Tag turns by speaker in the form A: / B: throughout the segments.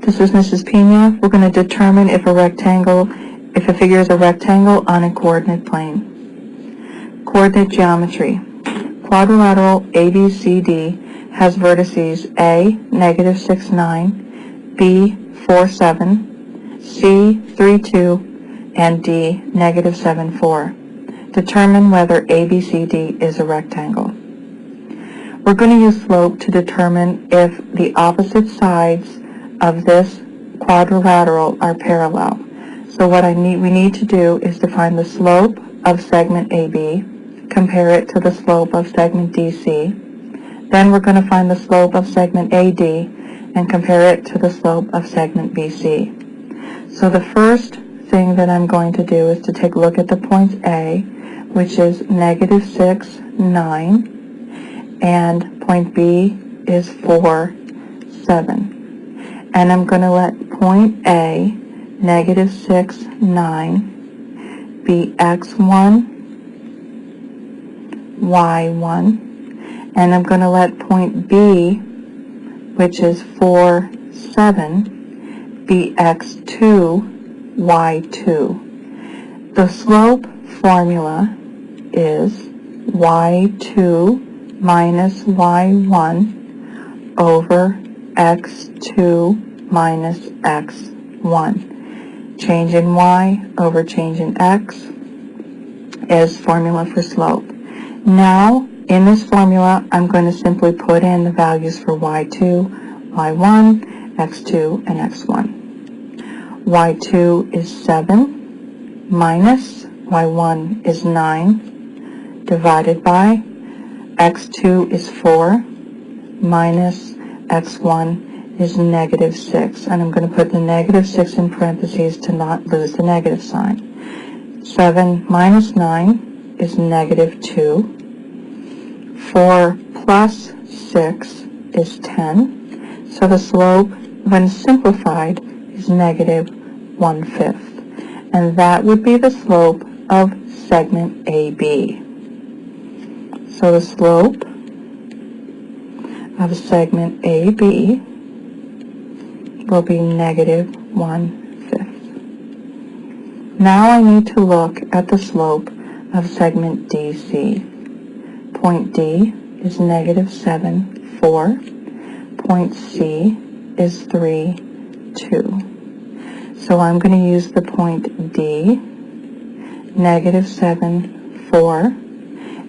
A: This is Mrs. Pena. We're going to determine if a figure is a rectangle on a coordinate plane. Coordinate geometry. Quadrilateral ABCD has vertices A, -6, 9, B, 4, 7, C, 3, 2, and D, -7, 4. Determine whether ABCD is a rectangle. We're going to use slope to determine if the opposite sides of this quadrilateral are parallel. So what we need to do is to find the slope of segment AB, compare it to the slope of segment DC. Then we're going to find the slope of segment AD and compare it to the slope of segment BC. So the first thing that I'm going to do is to take a look at the point A, which is -6, 9, and point B is 4, 7. And I'm going to let point A, -6, 9, be x1, y1, and I'm going to let point B, which is 4, 7, be x2, y2. The slope formula is y2 minus y1 over x2 minus x1. Change in y over change in x is formula for slope. Now, in this formula, I'm going to simply put in the values for y2, y1, x2, and x1. y2 is 7 minus y1 is 9 divided by x2 is 4 minus x1 is -6, and I'm going to put the -6 in parentheses to not lose the negative sign. 7 minus 9 is -2. 4 plus 6 is 10. So the slope, when simplified, is -1/5. And that would be the slope of segment AB. So the slope of segment AB will be -1/5. Now I need to look at the slope of segment DC. Point D is -7, 4. Point C is 3, 2. So I'm going to use the point D, -7, 4,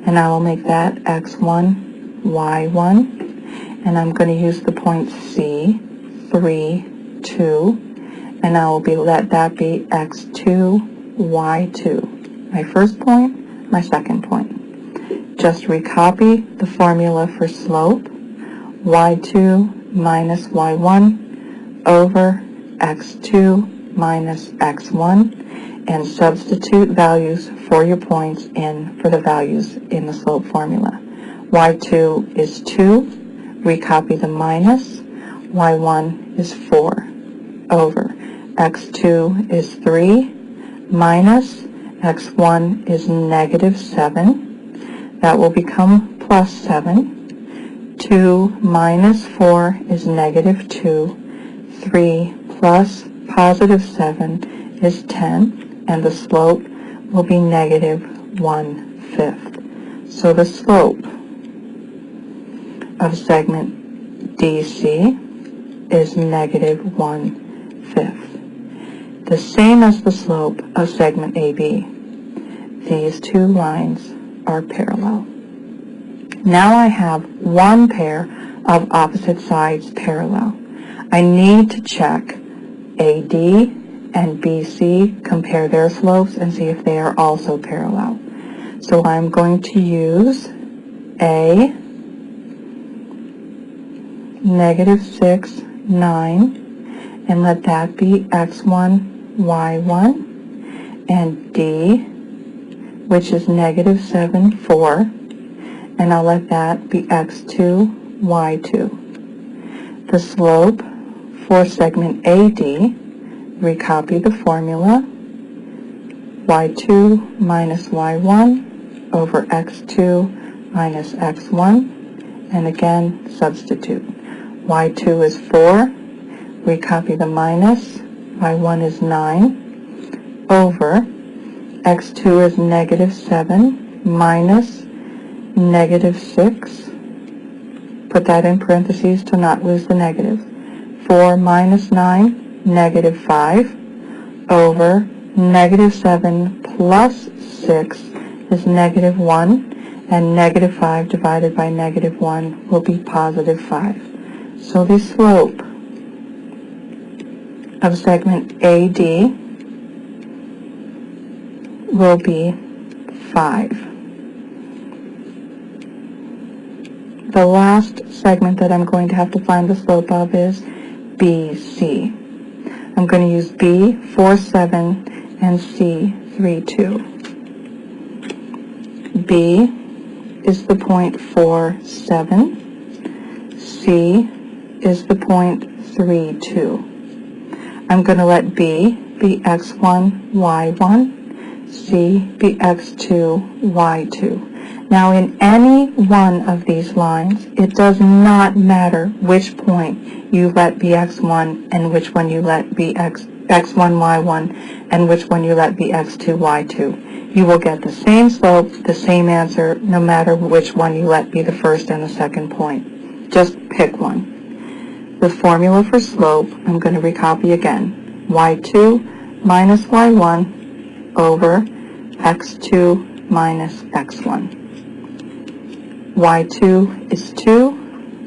A: and I will make that x1, y1, and I'm going to use the point C, 3, 2, and I will let that be x2, y2. My first point, my second point. Just recopy the formula for slope, y2 minus y1 over x2 minus x1, and substitute values for your points in for the values in the slope formula. y2 is 2, recopy the minus, y1 is 4, over x2 is 3, minus x1 is -7, that will become plus 7, 2 minus 4 is -2, 3 plus +7 is 10, and the slope will be -1/5. So the slope of segment DC is -1/5. The same as the slope of segment AB. These two lines are parallel. Now I have one pair of opposite sides parallel. I need to check AD and BC, compare their slopes, and see if they are also parallel. So I'm going to use A, -6, 9, and let that be x1, y1, and D, which is -7, 4, and I'll let that be x2, y2. The slope for segment AD, recopy the formula, y2 minus y1 over x2 minus x1, and again substitute. y2 is 4, we copy the minus, y1 is 9, over x2 is negative 7 minus negative 6. Put that in parentheses to not lose the negative. 4 minus 9, negative 5, over negative 7 plus 6 is negative 1, and negative 5 divided by negative 1 will be positive 5. So the slope of segment AD will be 5. The last segment that I'm going to have to find the slope of is BC. I'm going to use B 4, 7 and C 3, 2. B is the point 4, 7. C is the point 3, 2. I'm going to let B be x1, y1, C be x2, y2. Now in any one of these lines, it does not matter which point you let be x1 and which one you let be x1, y1, and which one you let be x2, y2. You will get the same slope, the same answer, no matter which one you let be the first and the second point. Just pick one. The formula for slope, I'm going to recopy again. y2 minus y1 over x2 minus x1. y2 is 2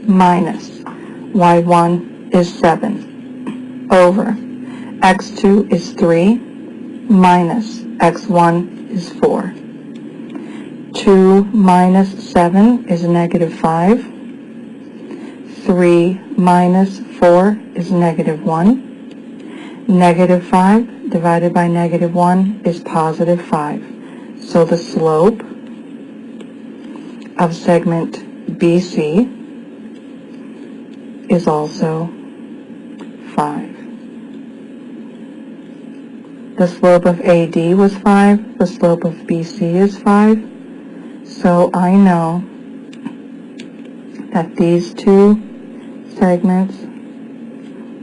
A: minus y1 is 7 over x2 is 3 minus x1 is 4. 2 minus 7 is negative 5. 3 minus 4 is negative 1. Negative 5 divided by negative 1 is positive 5. So the slope of segment BC is also 5. The slope of AD was 5. The slope of BC is 5. So I know that these two segments,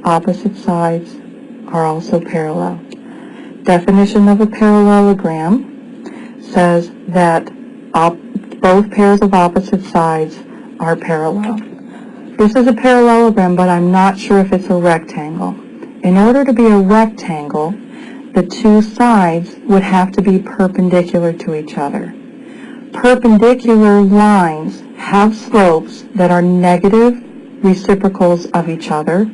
A: opposite sides, are also parallel. Definition of a parallelogram says that both pairs of opposite sides are parallel. This is a parallelogram, but I'm not sure if it's a rectangle. In order to be a rectangle, the two sides would have to be perpendicular to each other. Perpendicular lines have slopes that are negative reciprocals of each other,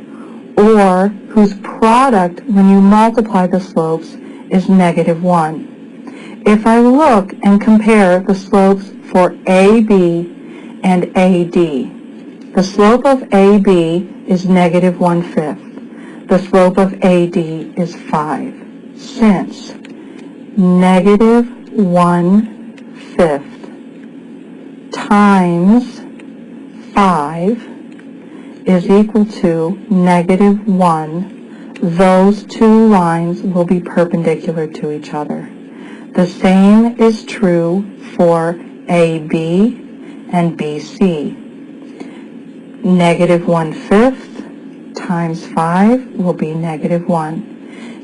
A: or whose product, when you multiply the slopes, is negative 1. If I look and compare the slopes for AB and AD, the slope of AB is negative 1/5. The slope of AD is 5. Since negative 1/5 times 5 is equal to negative 1, those two lines will be perpendicular to each other. The same is true for AB and BC. Negative 1/5 times 5 will be negative 1.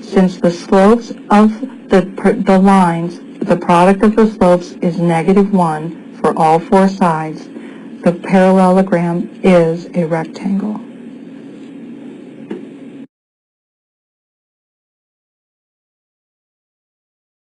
A: Since the slopes of the lines, the product of the slopes is negative 1 for all four sides, the parallelogram is a rectangle.